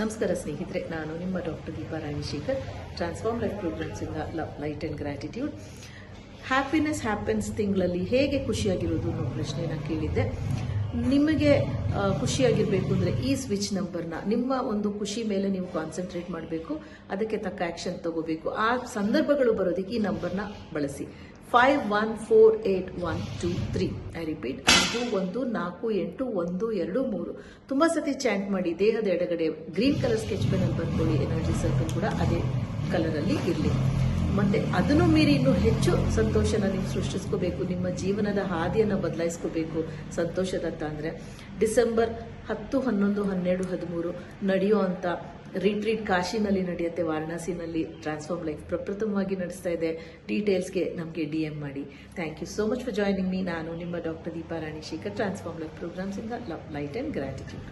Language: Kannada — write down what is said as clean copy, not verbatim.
ನಮಸ್ಕಾರ ಸ್ನೇಹಿತರೆ, ನಾನು ನಿಮ್ಮ doctor Deepa Ranishekhar, transform life ಪ್ರೋಗ್ರಾಮ್ಸಿಂದ love, light and gratitude. Happiness happens ತಿಂಗಳಲ್ಲಿ ಹೇಗೆ ಖುಷಿಯಾಗಿರೋದು ಅನ್ನೋ ಪ್ರಶ್ನೆನ ಕೇಳಿದ್ದೆ. ನಿಮಗೆ ಖುಷಿಯಾಗಿರಬೇಕು ಅಂದರೆ ಈ ಸ್ವಿಚ್ ನಂಬರ್ನ ನಿಮ್ಮ ಒಂದು ಖುಷಿ ಮೇಲೆ ನೀವು ಕಾನ್ಸಂಟ್ರೇಟ್ ಮಾಡಬೇಕು, ಅದಕ್ಕೆ ತಕ್ಕ ಆ್ಯಕ್ಷನ್ ತಗೋಬೇಕು. ಆ ಸಂದರ್ಭಗಳು ಬರೋದಕ್ಕೆ ಈ ನಂಬರ್ನ ಬಳಸಿ. 514812 ಐ ರಿಪೀಟ್, 514812 ತುಂಬ ಸತಿ ಚಾಂಟ್ ಮಾಡಿ. ದೇಹದ ಎಡಗಡೆ ಗ್ರೀನ್ ಕಲರ್ ಸ್ಕೆಚ್ ಪೆನ್ನಲ್ಲಿ ಬರ್ಕೊಳ್ಳಿ. ಎನರ್ಜಿ ಸರ್ಕಲ್ ಕೂಡ ಅದೇ ಕಲರಲ್ಲಿ ಇರಲಿ. ಮತ್ತೆ ಅದನ್ನು ಮೀರಿ ಇನ್ನೂ ಹೆಚ್ಚು ಸಂತೋಷನ ನೀವು ಸೃಷ್ಟಿಸ್ಕೋಬೇಕು, ನಿಮ್ಮ ಜೀವನದ ಹಾದಿಯನ್ನು ಬದಲಾಯಿಸ್ಕೋಬೇಕು ಸಂತೋಷದತ್ತ ಅಂದರೆ ಡಿಸೆಂಬರ್ 10, 11, 12, 13 ನಡೆಯೋ ಅಂತ ರಿಟ್ರೀಟ್ ಕಾಶಿನಲ್ಲಿ ನಡೆಯುತ್ತೆ, ವಾರಣಾಸಿನಲ್ಲಿ. ಟ್ರಾನ್ಸ್ಫಾರ್ಮ್ ಲೈಫ್ ಪ್ರಪ್ರಥಮವಾಗಿ ನಡೆಸ್ತಾ ಇದೆ. ಡೀಟೇಲ್ಸ್ಗೆ ನಮಗೆ DM ಮಾಡಿ. Thank you so much for joining me. ನಾನು ನಿಮ್ಮ doctor Deepa Ranishekhar, transform life ಪ್ರೋಗ್ರಾಮ್ಸಿಂದ ಲವ್, ಲೈಟ್ ಆ್ಯಂಡ್ ಗ್ರ್ಯಾಟಿಟ್ಯೂಡ್.